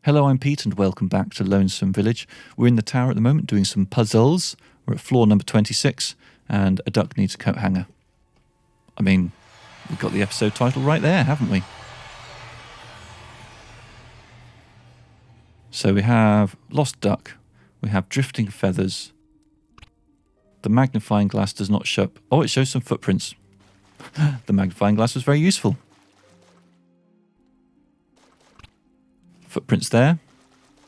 Hello, I'm Pete and welcome back to Lonesome Village. We're in the tower at the moment doing some puzzles. We're at floor number 26 and a duck needs a coat hanger. I mean, we've got the episode title right there, haven't we? So we have lost duck, we have drifting feathers. The magnifying glass does not show up. Oh, it shows some footprints. The magnifying glass was very useful. Footprints there.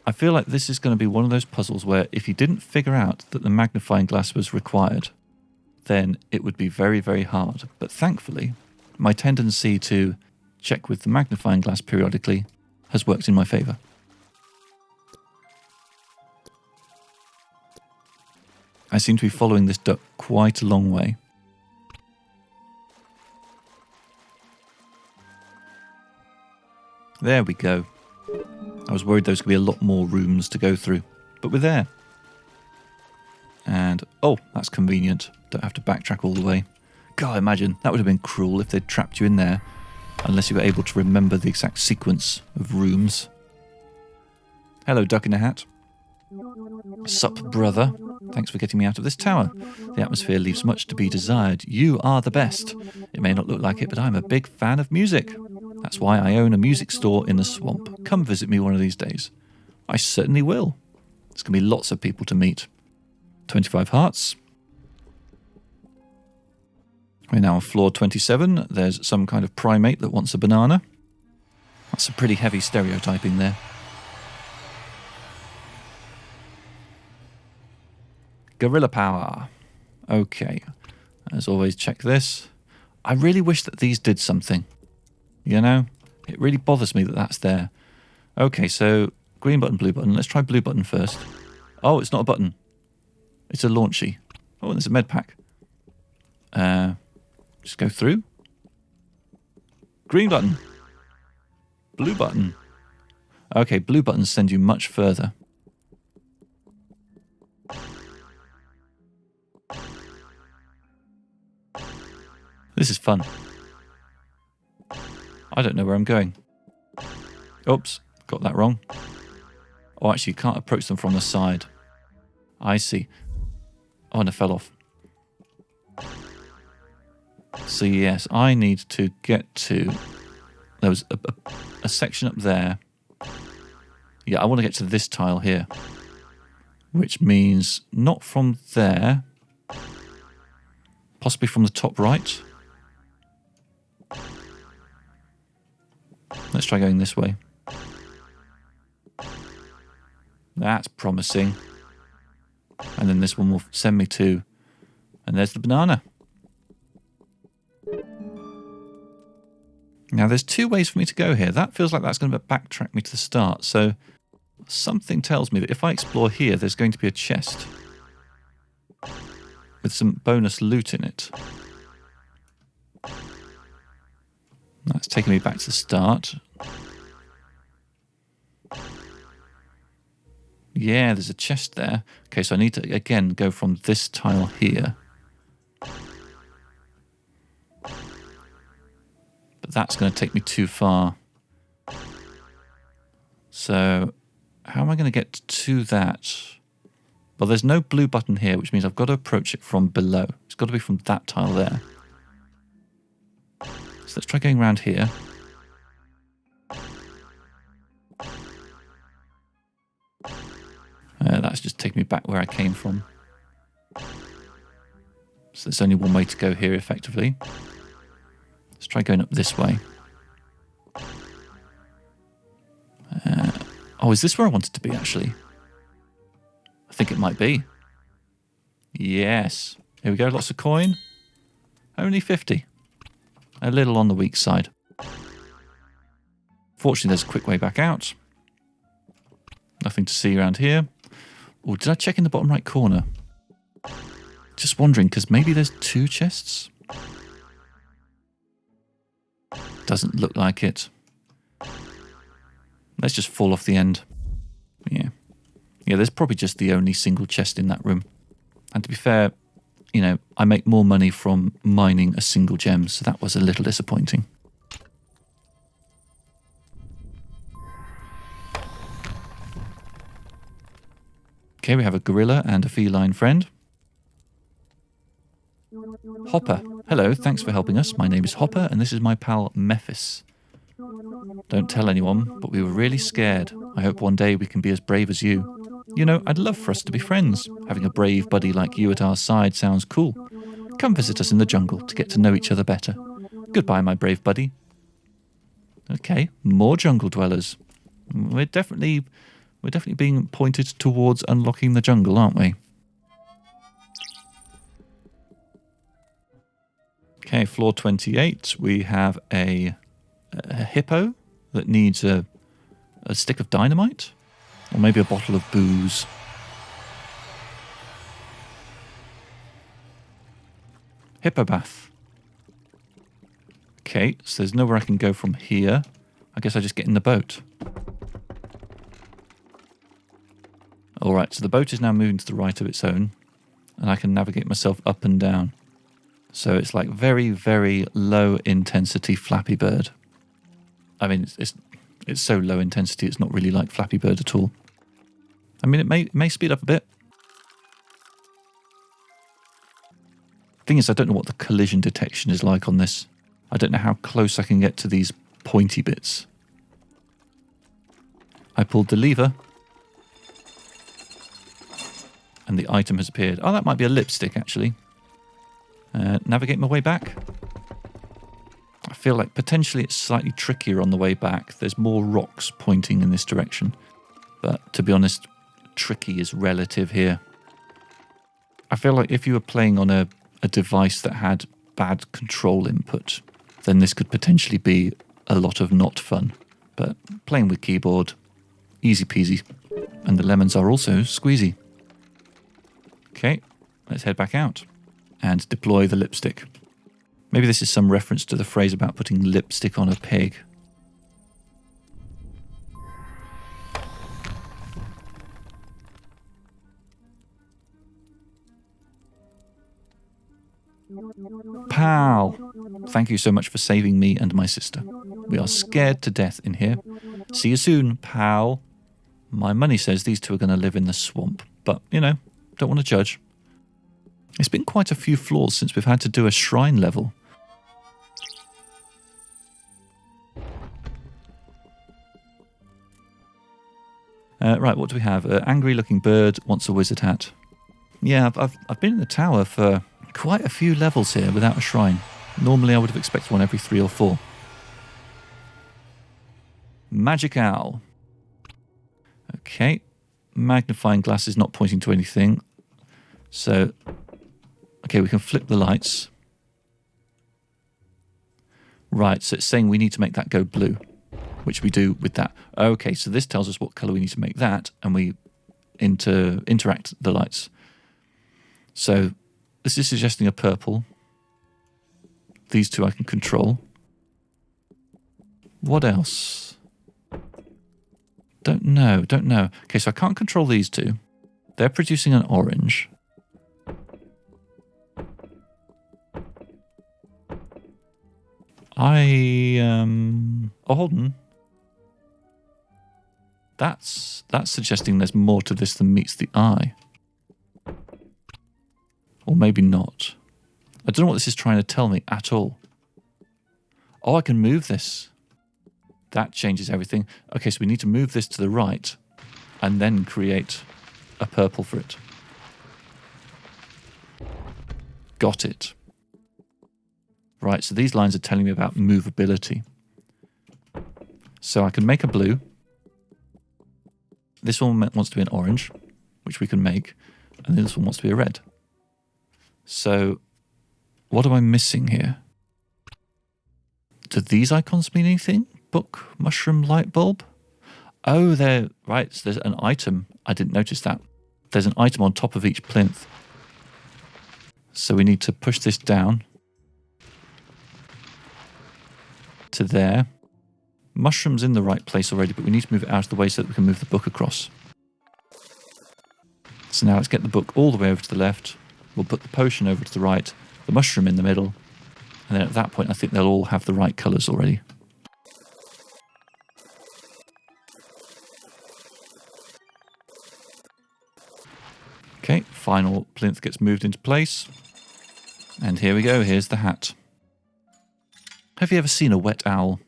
I feel like this is going to be one of those puzzles where if you didn't figure out that the magnifying glass was required, then it would be very, very hard. But thankfully, my tendency to check with the magnifying glass periodically has worked in my favour. I seem to be following this duck quite a long way. There we go. I was worried there was going to be a lot more rooms to go through, but we're there. And, oh, that's convenient. Don't have to backtrack all the way. God, imagine, that would have been cruel if they'd trapped you in there, unless you were able to remember the exact sequence of rooms. Hello, duck in a hat. Sup, brother. Thanks for getting me out of this tower. The atmosphere leaves much to be desired. You are the best. It may not look like it, but I'm a big fan of music. That's why I own a music store in the swamp. Come visit me one of these days. I certainly will. There's going to be lots of people to meet. 25 hearts. We're now on floor 27. There's some kind of primate that wants a banana. That's a pretty heavy stereotyping there. Gorilla power. Okay. As always, check this. I really wish that these did something. You know? It really bothers me that that's there. Okay, so green button, blue button. Let's try blue button first. Oh, it's not a button. It's a launchy. Oh, and there's a med pack. Just go through. Green button. Blue button. Okay, blue buttons send you much further. This is fun. I don't know where I'm going. Oops, got that wrong. Oh, actually, you can't approach them from the side. I see. Oh, and I fell off. So yes, I need to get to... There was a section up there. Yeah, I want to get to this tile here. Which means not from there. Possibly from the top right. Let's try going this way. That's promising. And then this one will send me to... And there's the banana. Now there's two ways for me to go here. That feels like that's going to backtrack me to the start. So something tells me that if I explore here, there's going to be a chest. With some bonus loot in it. That's taking me back to the start. Yeah, there's a chest there. Okay, so I need to, again, go from this tile here. But that's going to take me too far. So, how am I going to get to that? Well, there's no blue button here, which means I've got to approach it from below. It's got to be from that tile there. So let's try going around here. That's just taking me back where I came from. So there's only one way to go here, effectively. Let's try going up this way. Oh, is this where I wanted to be, actually? I think it might be. Yes. Here we go, lots of coin. Only 50. A little on the weak side. Fortunately, there's a quick way back out. Nothing to see around here. Oh, did I check in the bottom right corner? Just wondering, because maybe there's two chests? Doesn't look like it. Let's just fall off the end. Yeah. Yeah, there's probably just the only single chest in that room. And to be fair, you know, I make more money from mining a single gem, so that was a little disappointing. Okay, we have a gorilla and a feline friend. Hopper. Hello, thanks for helping us. My name is Hopper, and this is my pal Mephis. Don't tell anyone, but we were really scared. I hope one day we can be as brave as you. You know, I'd love for us to be friends. Having a brave buddy like you at our side sounds cool. Come visit us in the jungle to get to know each other better. Goodbye, my brave buddy. Okay, more jungle dwellers. We're definitely being pointed towards unlocking the jungle, aren't we? Okay, floor 28. We have a hippo that needs a stick of dynamite, or maybe a bottle of booze. Hippo bath. Okay, so there's nowhere I can go from here. I guess I just get in the boat. Alright, so the boat is now moving to the right of its own, and I can navigate myself up and down. So it's like very, very low intensity Flappy Bird. I mean, it's so low intensity, it's not really like Flappy Bird at all. I mean, it may speed up a bit. Thing is, I don't know what the collision detection is like on this. I don't know how close I can get to these pointy bits. I pulled the lever, and the item has appeared. Oh, that might be a lipstick, actually. Navigate my way back. I feel like potentially it's slightly trickier on the way back. There's more rocks pointing in this direction. But to be honest, tricky is relative here. I feel like if you were playing on a device that had bad control input, then this could potentially be a lot of not fun. But playing with keyboard, easy peasy. And the lemons are also squeezy. Okay, let's head back out and deploy the lipstick. Maybe this is some reference to the phrase about putting lipstick on a pig. Pal! Thank you so much for saving me and my sister. We are scared to death in here. See you soon, pal. My money says these two are going to live in the swamp, but, you know, don't want to judge. It's been quite a few floors since we've had to do a shrine level. Right, what do we have? Angry-looking bird wants a wizard hat. Yeah, I've been in the tower for quite a few levels here without a shrine. Normally I would have expected one every 3 or 4. Magic owl. Okay. Magnifying glass is not pointing to anything. So, okay, we can flip the lights. Right, so it's saying we need to make that go blue, which we do with that. Okay, so this tells us what colour we need to make that, and we interact the lights. So, this is suggesting a purple. These two I can control. What else? Don't know. Okay, so I can't control these two. They're producing an orange. Oh, hold on. That's suggesting there's more to this than meets the eye. Or maybe not. I don't know what this is trying to tell me at all. Oh, I can move this. That changes everything. Okay, so we need to move this to the right and then create a purple for it. Got it. Right, so these lines are telling me about movability. So I can make a blue. This one wants to be an orange, which we can make. And this one wants to be a red. So, what am I missing here? Do these icons mean anything? Book, mushroom, light bulb? Oh, they're right. So there's an item. I didn't notice that. There's an item on top of each plinth. So we need to push this down to there. Mushroom's in the right place already, but we need to move it out of the way so that we can move the book across. So now let's get the book all the way over to the left. We'll put the potion over to the right, the mushroom in the middle, and then at that point I think they'll all have the right colours already. Okay, final plinth gets moved into place. And here we go, here's the hat. Have you ever seen a wet owl?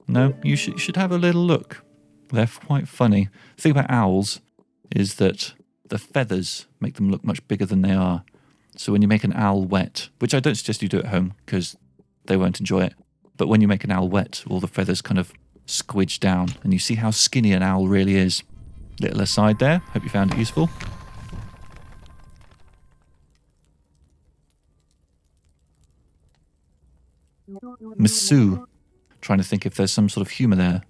No? You should have a little look. They're quite funny. The thing about owls is that the feathers make them look much bigger than they are. So when you make an owl wet, which I don't suggest you do at home because they won't enjoy it, but when you make an owl wet, all the feathers kind of squidge down and you see how skinny an owl really is. Little aside there. Hope you found it useful. Misu. Trying to think if there's some sort of humour there.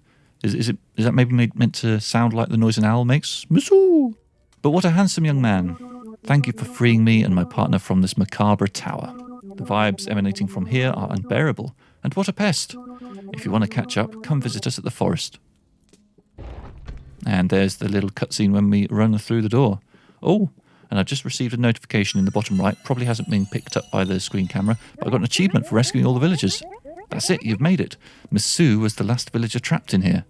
Is that maybe meant to sound like the noise an owl makes? Misu! But what a handsome young man. Thank you for freeing me and my partner from this macabre tower. The vibes emanating from here are unbearable. And what a pest. If you want to catch up, come visit us at the forest. And there's the little cutscene when we run through the door. Oh, and I've just received a notification in the bottom right. Probably hasn't been picked up by the screen camera, but I got an achievement for rescuing all the villagers. That's it, you've made it. Misu was the last villager trapped in here.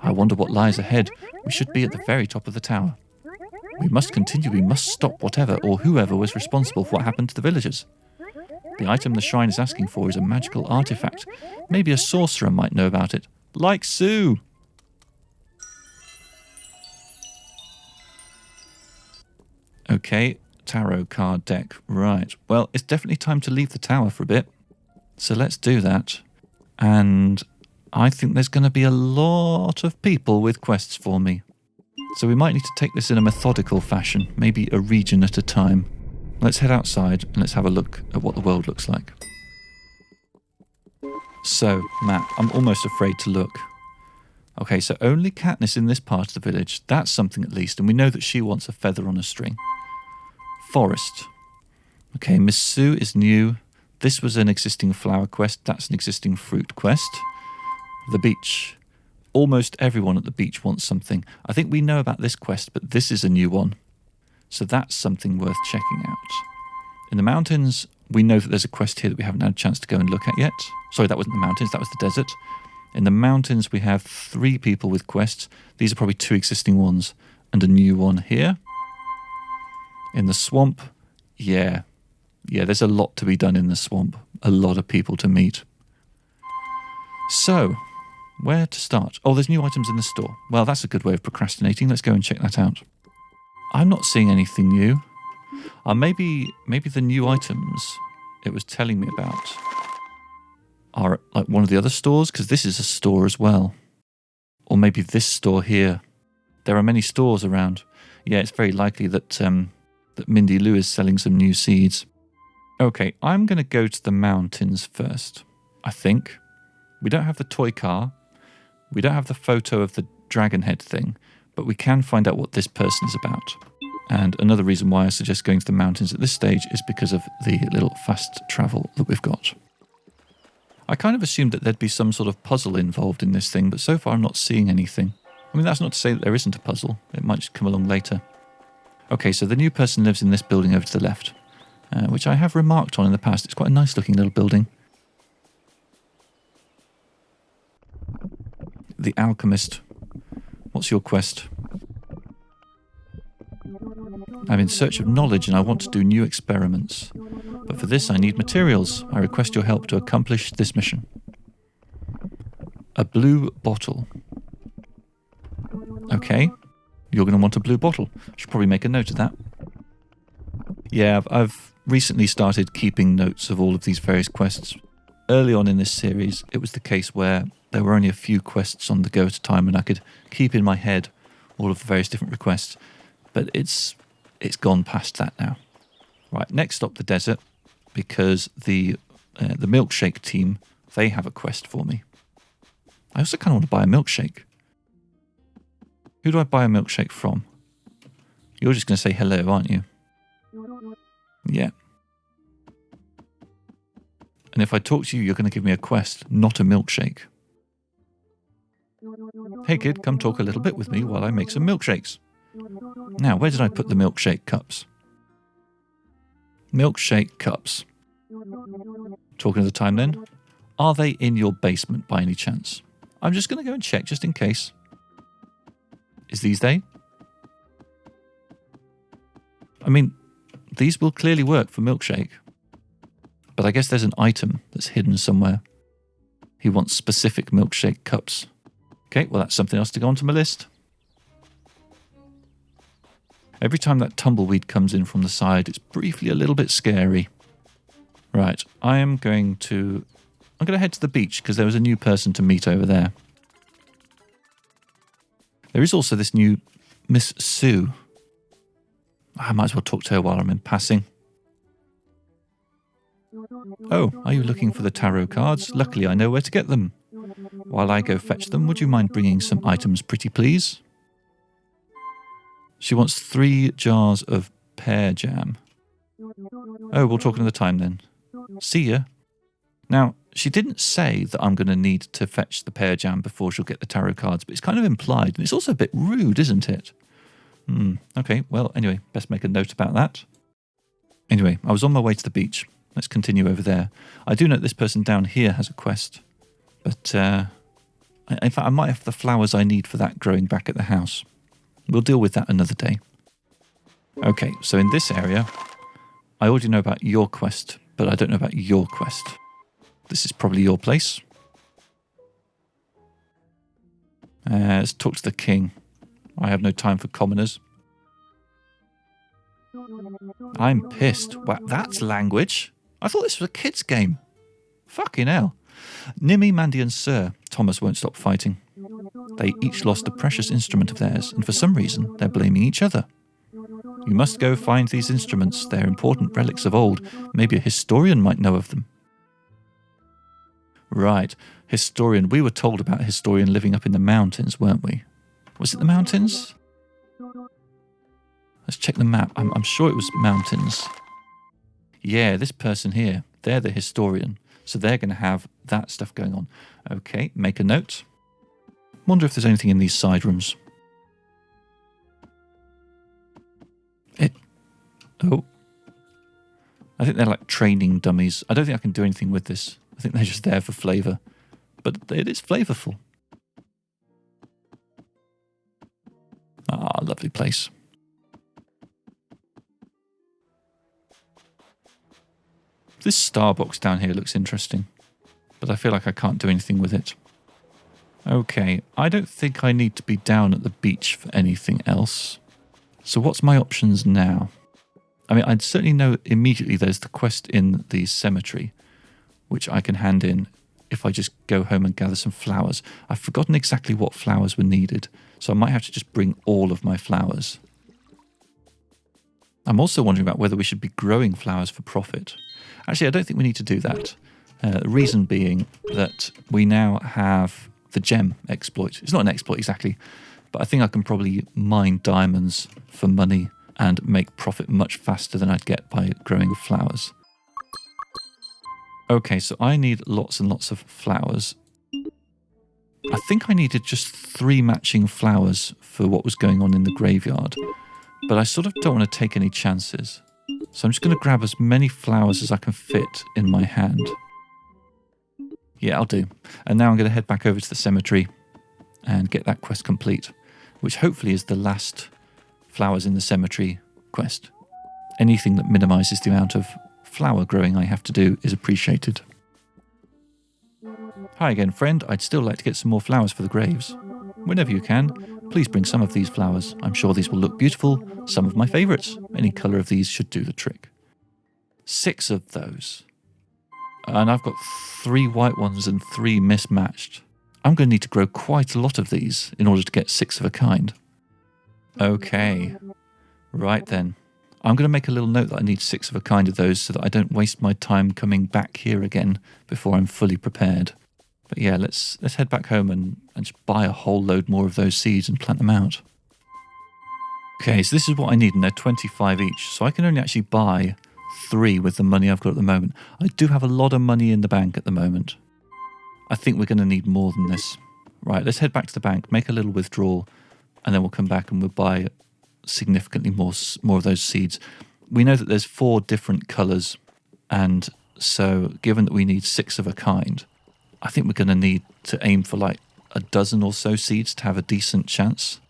I wonder what lies ahead. We should be at the very top of the tower. We must continue, we must stop whatever or whoever was responsible for what happened to the villagers. The item the shrine is asking for is a magical artifact. Maybe a sorcerer might know about it. Like Sue! Okay, tarot card deck. Right. Well, it's definitely time to leave the tower for a bit. So let's do that. And I think there's going to be a lot of people with quests for me. So we might need to take this in a methodical fashion, maybe a region at a time. Let's head outside and let's have a look at what the world looks like. So, map. I'm almost afraid to look. Okay, so only Katniss in this part of the village. That's something at least. And we know that she wants a feather on a string. Forest. Okay, Miss Sue is new. This was an existing flower quest. That's an existing fruit quest. The beach. Almost everyone at the beach wants something. I think we know about this quest, but this is a new one. So that's something worth checking out. In the mountains, we know that there's a quest here that we haven't had a chance to go and look at yet. Sorry, that wasn't the mountains, that was the desert. In the mountains, we have 3 people with quests. These are probably 2 existing ones and a new one here. In the swamp, yeah, there's a lot to be done in the swamp. A lot of people to meet. So, where to start? Oh, there's new items in the store. Well, that's a good way of procrastinating. Let's go and check that out. I'm not seeing anything new. Maybe the new items it was telling me about are at like one of the other stores, because this is a store as well. Or maybe this store here. There are many stores around. Yeah, it's very likely that that Mindy Lou is selling some new seeds. Okay, I'm going to go to the mountains first, I think. We don't have the toy car. We don't have the photo of the dragon head thing, but we can find out what this person is about. And another reason why I suggest going to the mountains at this stage is because of the little fast travel that we've got. I kind of assumed that there'd be some sort of puzzle involved in this thing, but so far I'm not seeing anything. I mean, that's not to say that there isn't a puzzle. It might just come along later. Okay, so the new person lives in this building over to the left, which I have remarked on in the past. It's quite a nice looking little building. The alchemist. What's your quest? I'm in search of knowledge and I want to do new experiments. But for this I need materials. I request your help to accomplish this mission. A blue bottle. Okay. You're going to want a blue bottle. I should probably make a note of that. Yeah, I've recently started keeping notes of all of these various quests. Early on in this series, it was the case where there were only a few quests on the go at a time and I could keep in my head all of the various different requests. But it's gone past that now. Right, next stop the desert, because the Milkshake team, they have a quest for me. I also kind of want to buy a milkshake. Who do I buy a milkshake from? You're just going to say hello, aren't you? Yeah. And if I talk to you, you're going to give me a quest, not a milkshake. Hey kid, come talk a little bit with me while I make some milkshakes. Now, where did I put the milkshake cups? Milkshake cups. Talking of the time then, are they in your basement by any chance? I'm just going to go and check just in case. Is these they? I mean, these will clearly work for Milkshake. But I guess there's an item that's hidden somewhere. He wants specific Milkshake cups. Okay, well that's something else to go onto my list. Every time that tumbleweed comes in from the side, it's briefly a little bit scary. Right, I'm going to head to the beach because there was a new person to meet over there. There is also this new Miss Sue. I might as well talk to her while I'm in passing. Oh, are you looking for the tarot cards? Luckily I know where to get them. While I go fetch them, would you mind bringing some items, pretty please? She wants 3 jars of pear jam. Oh, we'll talk another time then. See ya. Now, she didn't say that I'm going to need to fetch the pear jam before she'll get the tarot cards, but it's kind of implied, and it's also a bit rude, isn't it? Okay, well, anyway, best make a note about that. Anyway, I was on my way to the beach. Let's continue over there. I do know this person down here has a quest, but in fact, I might have the flowers I need for that growing back at the house. We'll deal with that another day. Okay, so in this area, I already know about your quest, but I don't know about your quest. This is probably your place. Let's talk to the king. I have no time for commoners. I'm pissed. Wow, that's language. I thought this was a kid's game. Fucking hell. Nimmy, Mandy and Sir, Thomas won't stop fighting. They each lost a precious instrument of theirs, and for some reason they're blaming each other. You must go find these instruments. They're important relics of old. Maybe a historian might know of them. Right, historian. We were told about a historian living up in the mountains, weren't we? Was it the mountains? Let's check the map. I'm sure it was mountains. Yeah, this person here, they're the historian. So they're going to have that stuff going on. Okay, make a note. Wonder if there's anything in these side rooms. Oh. I think they're like training dummies. I don't think I can do anything with this. I think they're just there for flavour. But it is flavourful. Ah, lovely place. This star box down here looks interesting, but I feel like I can't do anything with it. Okay, I don't think I need to be down at the beach for anything else. So what's my options now? I mean, I'd certainly know immediately there's the quest in the cemetery, which I can hand in if I just go home and gather some flowers. I've forgotten exactly what flowers were needed, so I might have to just bring all of my flowers. I'm also wondering about whether we should be growing flowers for profit. Actually, I don't think we need to do that. The reason being that we now have the gem exploit. It's not an exploit exactly, but I think I can probably mine diamonds for money and make profit much faster than I'd get by growing flowers. Okay, so I need lots and lots of flowers. I think I needed just 3 matching flowers for what was going on in the graveyard, but I sort of don't want to take any chances. So I'm just going to grab as many flowers as I can fit in my hand. Yeah, I'll do. And now I'm going to head back over to the cemetery and get that quest complete, which hopefully is the last flowers in the cemetery quest. Anything that minimises the amount of flower growing I have to do is appreciated. Hi again, friend. I'd still like to get some more flowers for the graves. Whenever you can, please bring some of these flowers. I'm sure these will look beautiful. Some of my favourites. Any colour of these should do the trick. 6 of those. And I've got 3 white ones and 3 mismatched. I'm going to need to grow quite a lot of these in order to get 6 of a kind. Okay. Right then. I'm going to make a little note that I need 6 of a kind of those so that I don't waste my time coming back here again before I'm fully prepared. But yeah, let's head back home and just buy a whole load more of those seeds and plant them out. Okay, so this is what I need, and they're 25 each. So I can only actually buy 3 with the money I've got at the moment. I do have a lot of money in the bank at the moment. I think we're going to need more than this. Right, let's head back to the bank, make a little withdrawal, and then we'll come back and we'll buy significantly more of those seeds. We know that there's 4 different colours, and so given that we need 6 of a kind, I think we're going to need to aim for like a dozen or so seeds to have a decent chance.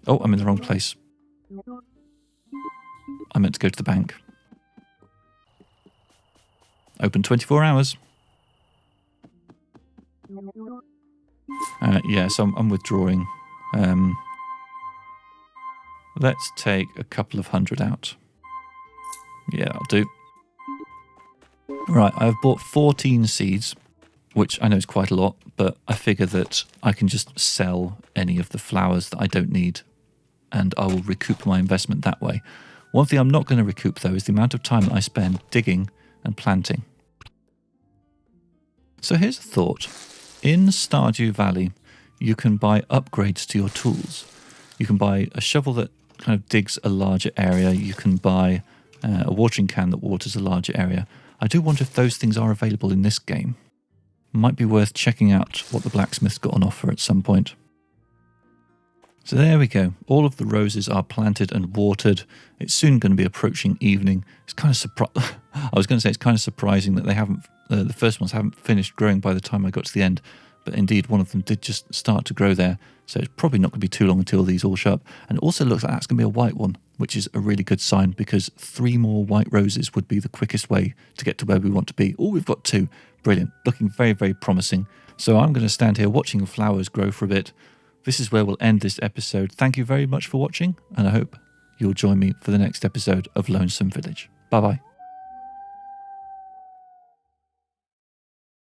Oh, I'm in the wrong place. I meant to go to the bank. Open 24 hours. Yeah, so I'm withdrawing. Let's take a couple of hundred out. Yeah, I'll do. Right, I've bought 14 seeds, which I know is quite a lot, but I figure that I can just sell any of the flowers that I don't need, and I will recoup my investment that way. One thing I'm not going to recoup, though, is the amount of time that I spend digging and planting. So here's a thought. In Stardew Valley, you can buy upgrades to your tools. You can buy a shovel that kind of digs a larger area. You can buy a watering can that waters a larger area. I do wonder if those things are available in this game. Might be worth checking out what the blacksmith's got on offer at some point. So there we go. All of the roses are planted and watered. It's soon going to be approaching evening. It's kind of I was going to say it's kind of surprising that they haven't. The first ones haven't finished growing by the time I got to the end. But indeed, one of them did just start to grow there. So it's probably not going to be too long until these all show up. And it also looks like that's going to be a white one, which is a really good sign because 3 more white roses would be the quickest way to get to where we want to be. Oh, we've got 2. Brilliant. Looking very, very promising. So I'm going to stand here watching the flowers grow for a bit. This is where we'll end this episode. Thank you very much for watching, and I hope you'll join me for the next episode of Lonesome Village. Bye-bye.